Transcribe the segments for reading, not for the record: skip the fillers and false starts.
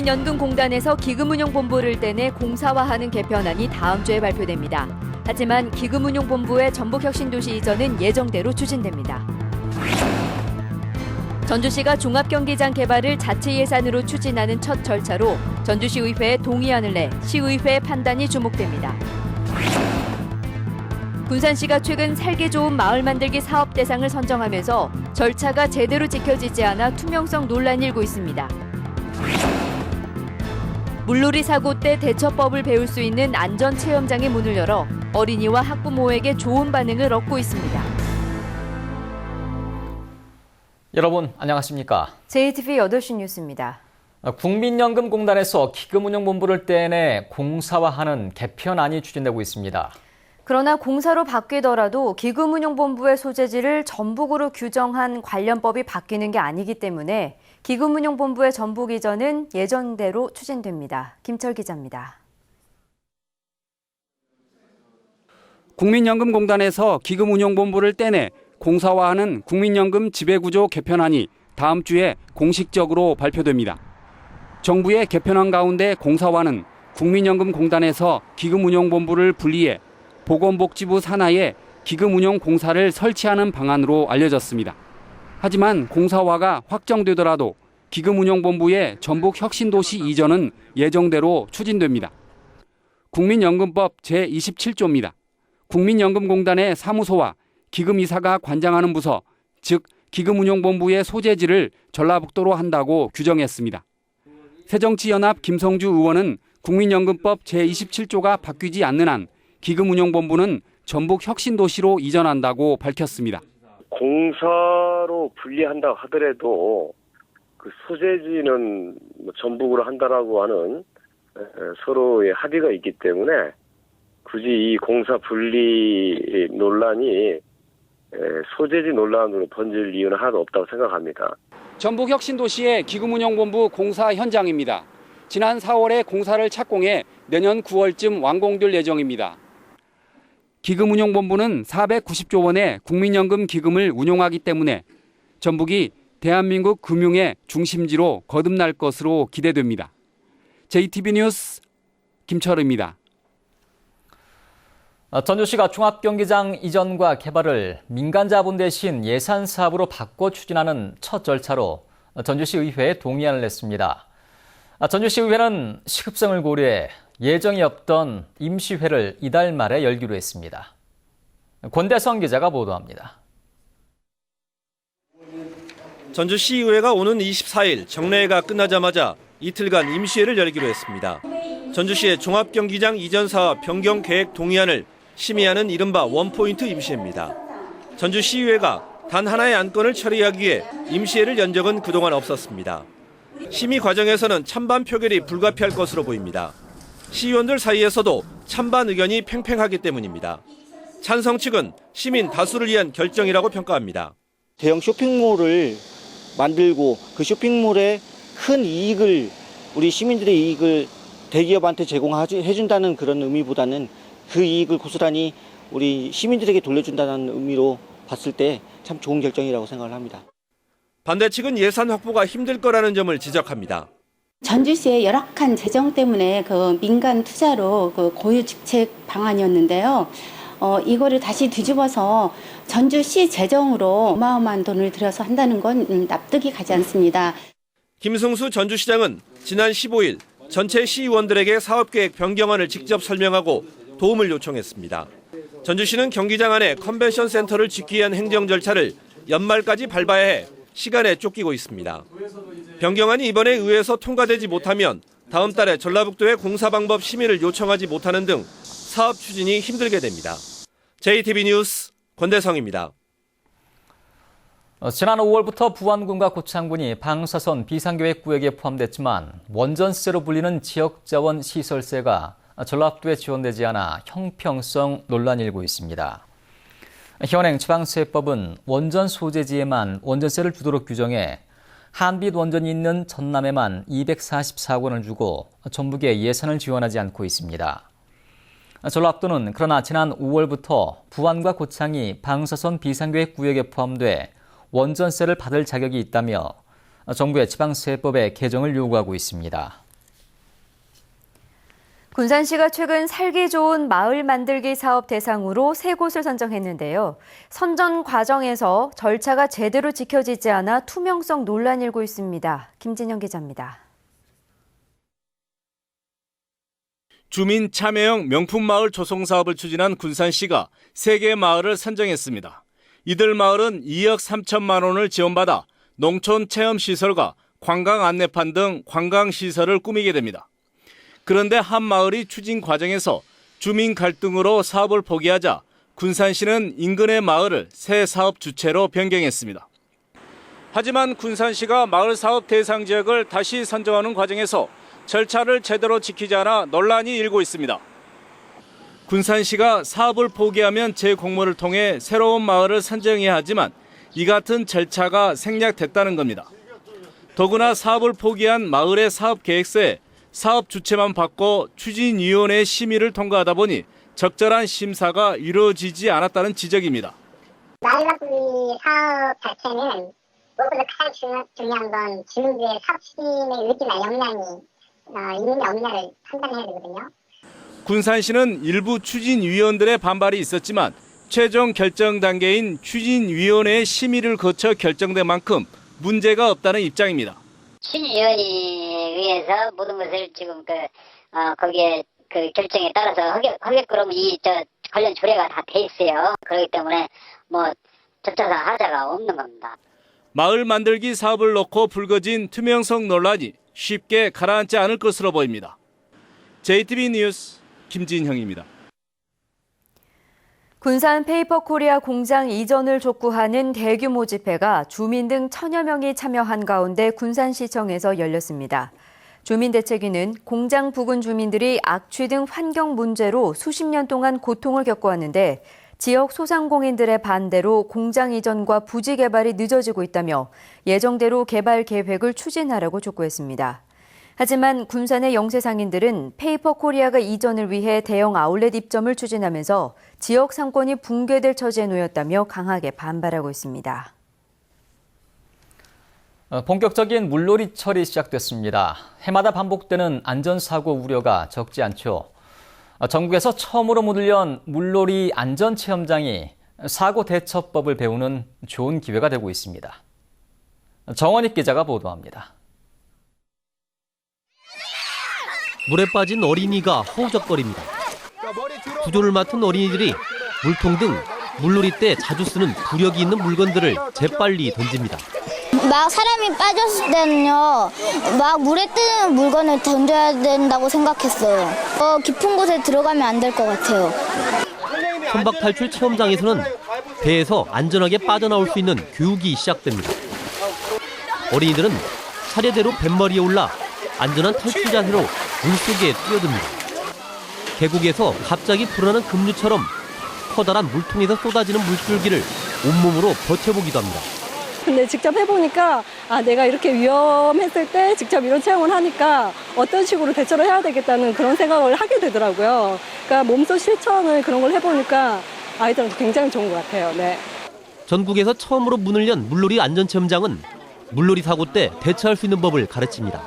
국민연금공단에서 기금운용본부를 떼내 공사화하는 개편안이 다음 주에 발표됩니다. 하지만 기금운용본부의 전북혁신도시 이전은 예정대로 추진됩니다. 전주시가 종합경기장 개발을 자체 예산으로 추진하는 첫 절차로 전주시의회에 동의안을 내 시의회의 판단이 주목됩니다. 군산시가 최근 살기 좋은 마을 만들기 사업 대상을 선정하면서 절차가 제대로 지켜지지 않아 투명성 논란이 일고 있습니다. 물놀이 사고 때 대처법을 배울 수 있는 안전체험장의 문을 열어 어린이와 학부모에게 좋은 반응을 얻고 있습니다. 여러분 안녕하십니까? JTV 8시 뉴스입니다. 국민연금공단에서 기금운용본부를 떼내 공사화하는 개편안이 추진되고 있습니다. 그러나 공사로 바뀌더라도 기금운용본부의 소재지를 전북으로 규정한 관련법이 바뀌는 게 아니기 때문에 기금운용본부의 전북 이전은 예정대로 추진됩니다. 김철 기자입니다. 국민연금공단에서 기금운용본부를 떼내 공사화하는 국민연금 지배구조 개편안이 다음 주에 공식적으로 발표됩니다. 정부의 개편안 가운데 공사화는 국민연금공단에서 기금운용본부를 분리해 보건복지부 산하에 기금운용공사를 설치하는 방안으로 알려졌습니다. 하지만 공사화가 확정되더라도 기금운용본부의 전북혁신도시 이전은 예정대로 추진됩니다. 국민연금법 제27조입니다. 국민연금공단의 사무소와 기금이사가 관장하는 부서, 즉 기금운용본부의 소재지를 전라북도로 한다고 규정했습니다. 새정치연합 김성주 의원은 국민연금법 제27조가 바뀌지 않는 한 기금운용본부는 전북혁신도시로 이전한다고 밝혔습니다. 공사로 분리한다고 하더라도 그 소재지는 전북으로 한다라고 하는 서로의 합의가 있기 때문에 굳이 이 공사 분리 논란이 소재지 논란으로 번질 이유는 하나도 없다고 생각합니다. 전북혁신도시의 기금운용본부 공사 현장입니다. 지난 4월에 공사를 착공해 내년 9월쯤 완공될 예정입니다. 기금운용본부는 490조 원의 국민연금 기금을 운용하기 때문에 전북이 대한민국 금융의 중심지로 거듭날 것으로 기대됩니다. JTB 뉴스 김철우입니다. 전주시가 종합경기장 이전과 개발을 민간 자본 대신 예산 사업으로 바꿔 추진하는 첫 절차로 전주시 의회에 동의안을 냈습니다. 전주시 의회는 시급성을 고려해 예정이 없던 임시회를 이달 말에 열기로 했습니다. 권대성 기자가 보도합니다. 전주시의회가 오는 24일 정례회가 끝나자마자 이틀간 임시회를 열기로 했습니다. 전주시의 종합경기장 이전 사업 변경 계획 동의안을 심의하는 이른바 원포인트 임시회입니다. 전주시의회가 단 하나의 안건을 처리하기 위해 임시회를 연 적은 그동안 없었습니다. 심의 과정에서는 찬반 표결이 불가피할 것으로 보입니다. 시의원들 사이에서도 찬반 의견이 팽팽하기 때문입니다. 찬성 측은 시민 다수를 위한 결정이라고 평가합니다. 대형 쇼핑몰을 만들고 그 쇼핑몰의 큰 이익을 우리 시민들의 이익을 대기업한테 제공해준다는 그런 의미보다는 그 이익을 고스란히 우리 시민들에게 돌려준다는 의미로 봤을 때 참 좋은 결정이라고 생각을 합니다. 반대 측은 예산 확보가 힘들 거라는 점을 지적합니다. 전주시의 열악한 재정 때문에 그 민간 투자로 그 고유 직책 방안이었는데요. 이거를 다시 뒤집어서 전주시 재정으로 어마어마한 돈을 들여서 한다는 건 납득이 가지 않습니다. 김승수 전주시장은 지난 15일 전체 시의원들에게 사업계획 변경안을 직접 설명하고 도움을 요청했습니다. 전주시는 경기장 안에 컨벤션 센터를 짓기 위한 행정 절차를 연말까지 밟아야 해 시간에 쫓기고 있습니다. 변경안이 이번에 의회에서 통과되지 못하면 다음 달에 전라북도의 공사 방법 심의를 요청하지 못하는 등 사업 추진이 힘들게 됩니다. JTB 뉴스 권대성입니다. 지난 5월부터 부안군과 고창군이 방사선 비상계획구역에 포함됐지만 원전세로 불리는 지역자원 시설세가 전라북도에 지원되지 않아 형평성 논란이 일고 있습니다. 현행 지방세법은 원전 소재지에만 원전세를 주도록 규정해 한빛 원전이 있는 전남에만 244억 원을 주고 전북에 예산을 지원하지 않고 있습니다. 전라북도는 그러나 지난 5월부터 부안과 고창이 방사선 비상계획 구역에 포함돼 원전세를 받을 자격이 있다며 정부의 지방세법의 개정을 요구하고 있습니다. 군산시가 최근 살기 좋은 마을 만들기 사업 대상으로 3곳을 선정했는데요. 선정 과정에서 절차가 제대로 지켜지지 않아 투명성 논란이 일고 있습니다. 김진영 기자입니다. 주민 참여형 명품 마을 조성 사업을 추진한 군산시가 3개 마을을 선정했습니다. 이들 마을은 2억 3천만 원을 지원받아 농촌 체험시설과 관광 안내판 등 관광시설을 꾸미게 됩니다. 그런데 한 마을이 추진 과정에서 주민 갈등으로 사업을 포기하자 군산시는 인근의 마을을 새 사업 주체로 변경했습니다. 하지만 군산시가 마을 사업 대상 지역을 다시 선정하는 과정에서 절차를 제대로 지키지 않아 논란이 일고 있습니다. 군산시가 사업을 포기하면 재공모를 통해 새로운 마을을 선정해야 하지만 이 같은 절차가 생략됐다는 겁니다. 더구나 사업을 포기한 마을의 사업 계획서에 사업 주체만 바꿔 추진위원회 심의를 통과하다 보니 적절한 심사가 이루어지지 않았다는 지적입니다. 마을 바꾸기 사업 자체는 무엇보다 가장 중요한 건 주민들의 사업 추진의 의지나 역량이 있느냐 없느냐를 판단해야 되거든요. 군산시는 일부 추진위원들의 반발이 있었지만 최종 결정 단계인 추진위원회의 심의를 거쳐 결정된 만큼 문제가 없다는 입장입니다. 추진위원회에 의해서 모든 것을 지금 거기에 그 결정에 따라서 하게끔 관련 조례가 다 돼 있어요. 그렇기 때문에 절차상 하자가 없는 겁니다. 마을 만들기 사업을 놓고 불거진 투명성 논란이 쉽게 가라앉지 않을 것으로 보입니다. JTB 뉴스 김진형입니다. 군산 페이퍼코리아 공장 이전을 촉구하는 대규모 집회가 주민 등 1000여 명이 참여한 가운데 군산시청에서 열렸습니다. 주민대책위는 공장 부근 주민들이 악취 등 환경 문제로 수십 년 동안 고통을 겪어왔는데 지역 소상공인들의 반대로 공장 이전과 부지 개발이 늦어지고 있다며 예정대로 개발 계획을 추진하라고 촉구했습니다. 하지만 군산의 영세상인들은 페이퍼코리아가 이전을 위해 대형 아울렛 입점을 추진하면서 지역 상권이 붕괴될 처지에 놓였다며 강하게 반발하고 있습니다. 본격적인 물놀이철이 시작됐습니다. 해마다 반복되는 안전사고 우려가 적지 않죠. 전국에서 처음으로 문을 연 물놀이 안전체험장이 사고 대처법을 배우는 좋은 기회가 되고 있습니다. 정원익 기자가 보도합니다. 물에 빠진 어린이가 허우적거립니다. 구조를 맡은 어린이들이 물통 등 물놀이 때 자주 쓰는 부력이 있는 물건들을 재빨리 던집니다. 막 사람이 빠졌을 때는요, 막 물에 뜨는 물건을 던져야 된다고 생각했어요. 깊은 곳에 들어가면 안 될 것 같아요. 선박 탈출 체험장에서는 배에서 안전하게 빠져나올 수 있는 교육이 시작됩니다. 어린이들은 차례대로 뱃머리에 올라 안전한 탈출 자세로 물속에 뛰어듭니다. 계곡에서 갑자기 불어나는 급류처럼 커다란 물통에서 쏟아지는 물줄기를 온몸으로 버텨보기도 합니다. 근데 직접 해보니까 내가 이렇게 위험했을 때 직접 이런 체험을 하니까 어떤 식으로 대처를 해야 되겠다는 그런 생각을 하게 되더라고요. 그러니까 몸소 실천을 그런 걸 해보니까 아이들한테 굉장히 좋은 것 같아요. 네. 전국에서 처음으로 문을 연 물놀이 안전체험장은 물놀이 사고 때 대처할 수 있는 법을 가르칩니다.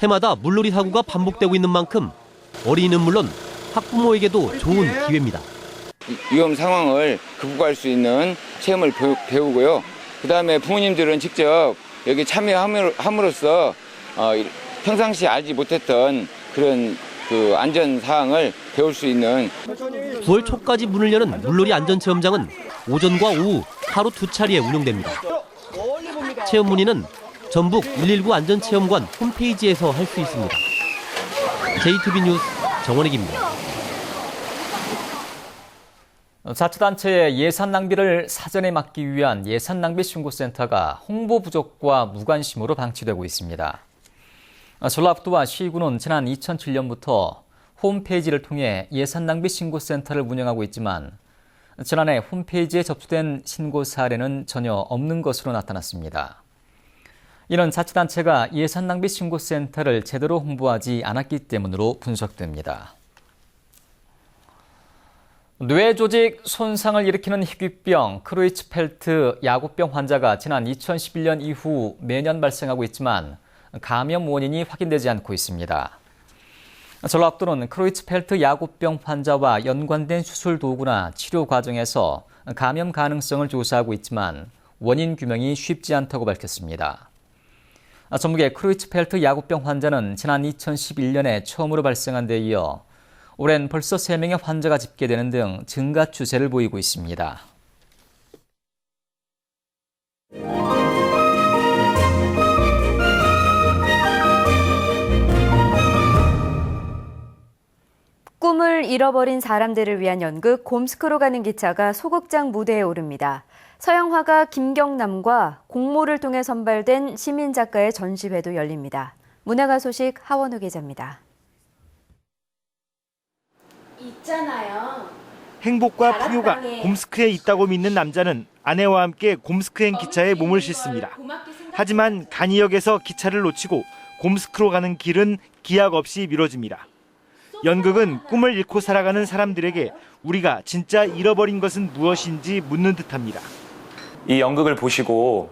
해마다 물놀이 사고가 반복되고 있는 만큼 어린이는 물론 학부모에게도 좋은 기회입니다. 위험 상황을 극복할 수 있는 체험을 배우고요. 그다음에 부모님들은 직접 여기 참여함으로써 평상시 알지 못했던 그런 안전 사항을 배울 수 있는 9월 초까지 문을 여는 물놀이 안전체험장은 오전과 오후 하루 2차례에 운영됩니다. 체험 문의는 전북 119 안전체험관 홈페이지에서 할 수 있습니다. JTB 뉴스 정원익입니다. 자치단체의 예산 낭비를 사전에 막기 위한 예산낭비 신고센터가 홍보 부족과 무관심으로 방치되고 있습니다. 전라북도와 시군은 지난 2007년부터 홈페이지를 통해 예산낭비 신고센터를 운영하고 있지만 지난해 홈페이지에 접수된 신고 사례는 전혀 없는 것으로 나타났습니다. 이는 자치단체가 예산낭비 신고센터를 제대로 홍보하지 않았기 때문으로 분석됩니다. 뇌조직 손상을 일으키는 희귀병 크로이츠펠트 야구병 환자가 지난 2011년 이후 매년 발생하고 있지만 감염 원인이 확인되지 않고 있습니다. 전라북도는 크로이츠펠트 야구병 환자와 연관된 수술 도구나 치료 과정에서 감염 가능성을 조사하고 있지만 원인 규명이 쉽지 않다고 밝혔습니다. 전북의 크로이츠펠트 야구병 환자는 지난 2011년에 처음으로 발생한 데 이어 올해는 벌써 3명의 환자가 집계되는 등 증가 추세를 보이고 있습니다. 꿈을 잃어버린 사람들을 위한 연극 곰스크로 가는 기차가 소극장 무대에 오릅니다. 서양 화가 김경남과 공모를 통해 선발된 시민 작가의 전시회도 열립니다. 문화가 소식 하원우 기자입니다. 있잖아요. 행복과 풍요가 곰스크에 있다고 믿는 남자는 아내와 함께 곰스크행 기차에 몸을 싣습니다. 하지만 간이역에서 기차를 놓치고 곰스크로 가는 길은 기약 없이 미뤄집니다. 연극은 꿈을 잃고 살아가는 사람들에게 우리가 진짜 잃어버린 것은 무엇인지 묻는 듯합니다. 이 연극을 보시고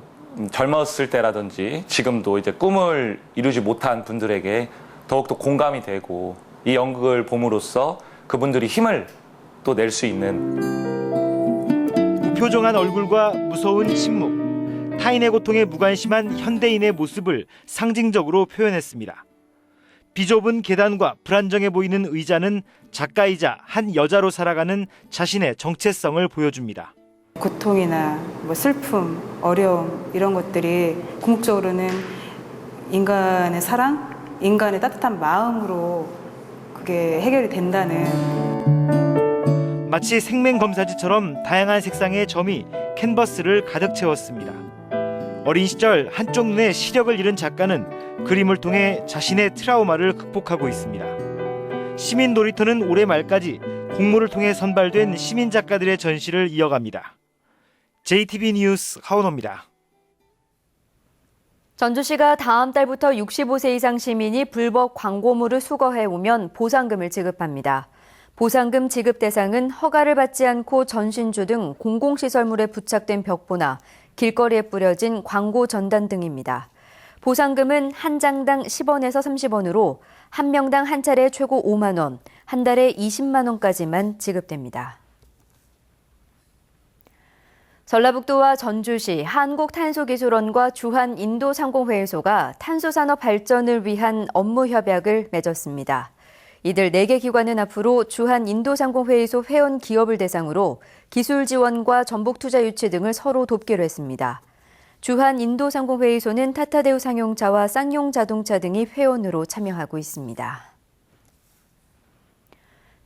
젊었을 때라든지 지금도 이제 꿈을 이루지 못한 분들에게 더욱더 공감이 되고 이 연극을 봄으로써 그분들이 힘을 또 낼 수 있는 무표정한 얼굴과 무서운 침묵, 타인의 고통에 무관심한 현대인의 모습을 상징적으로 표현했습니다. 비좁은 계단과 불안정해 보이는 의자는 작가이자 한 여자로 살아가는 자신의 정체성을 보여줍니다. 고통이나 슬픔, 어려움 이런 것들이 궁극적으로는 인간의 사랑, 인간의 따뜻한 마음으로 그게 해결이 된다는. 마치 생맹검사지처럼 다양한 색상의 점이 캔버스를 가득 채웠습니다. 어린 시절 한쪽 눈에 시력을 잃은 작가는 그림을 통해 자신의 트라우마를 극복하고 있습니다. 시민 놀이터는 올해 말까지 공모를 통해 선발된 시민 작가들의 전시를 이어갑니다. JTB 뉴스 하원호입니다. 전주시가 다음 달부터 65세 이상 시민이 불법 광고물을 수거해오면 보상금을 지급합니다. 보상금 지급 대상은 허가를 받지 않고 전신주 등 공공시설물에 부착된 벽보나 길거리에 뿌려진 광고 전단 등입니다. 보상금은 한 장당 10원에서 30원으로 한 명당 한 차례 최고 5만 원, 한 달에 20만 원까지만 지급됩니다. 전라북도와 전주시, 한국탄소기술원과 주한인도상공회의소가 탄소산업 발전을 위한 업무 협약을 맺었습니다. 이들 4개 기관은 앞으로 주한인도상공회의소 회원 기업을 대상으로 기술 지원과 전복 투자 유치 등을 서로 돕기로 했습니다. 주한인도상공회의소는 타타대우 상용차와 쌍용 자동차 등이 회원으로 참여하고 있습니다.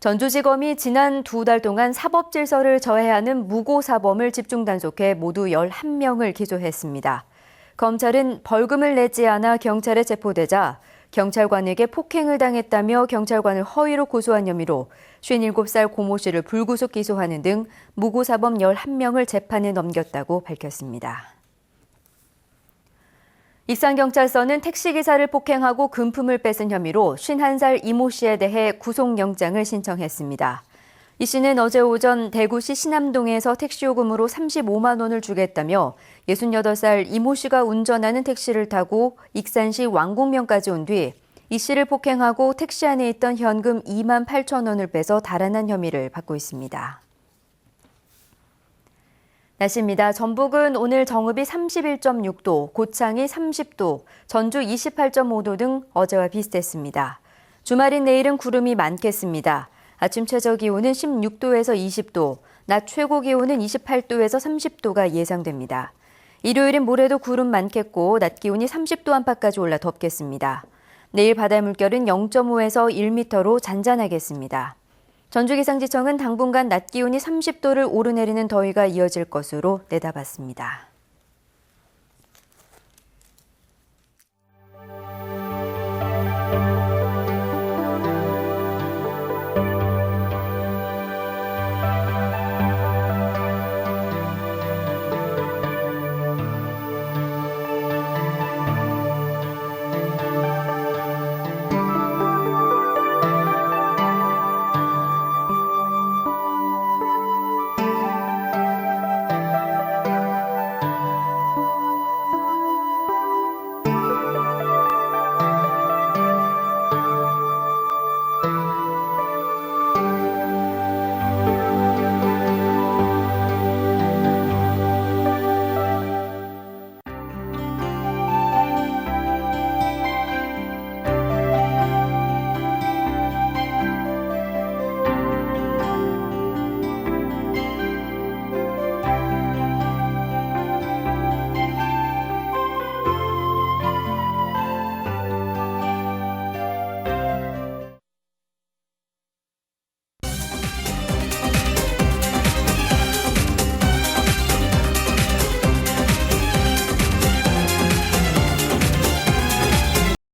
전주지검이 지난 2달 동안 사법질서를 저해하는 무고사범을 집중 단속해 모두 11명을 기소했습니다. 검찰은 벌금을 내지 않아 경찰에 체포되자 경찰관에게 폭행을 당했다며 경찰관을 허위로 고소한 혐의로 57살 고모 씨를 불구속 기소하는 등 무고사범 11명을 재판에 넘겼다고 밝혔습니다. 익산경찰서는 택시기사를 폭행하고 금품을 뺏은 혐의로 51살 이모 씨에 대해 구속영장을 신청했습니다. 이 씨는 어제 오전 대구시 신암동에서 택시요금으로 35만 원을 주겠다며 68살 이모 씨가 운전하는 택시를 타고 익산시 왕곡면까지 온 뒤 이 씨를 폭행하고 택시 안에 있던 현금 2만 8천 원을 빼서 달아난 혐의를 받고 있습니다. 날씨입니다. 전북은 오늘 정읍이 31.6도, 고창이 30도, 전주 28.5도 등 어제와 비슷했습니다. 주말인 내일은 구름이 많겠습니다. 아침 최저 기온은 16도에서 20도, 낮 최고 기온은 28도에서 30도가 예상됩니다. 일요일인 모레도 구름 많겠고 낮 기온이 30도 안팎까지 올라 덥겠습니다. 내일 바다 물결은 0.5에서 1m로 잔잔하겠습니다. 전주기상지청은 당분간 낮 기온이 30도를 오르내리는 더위가 이어질 것으로 내다봤습니다.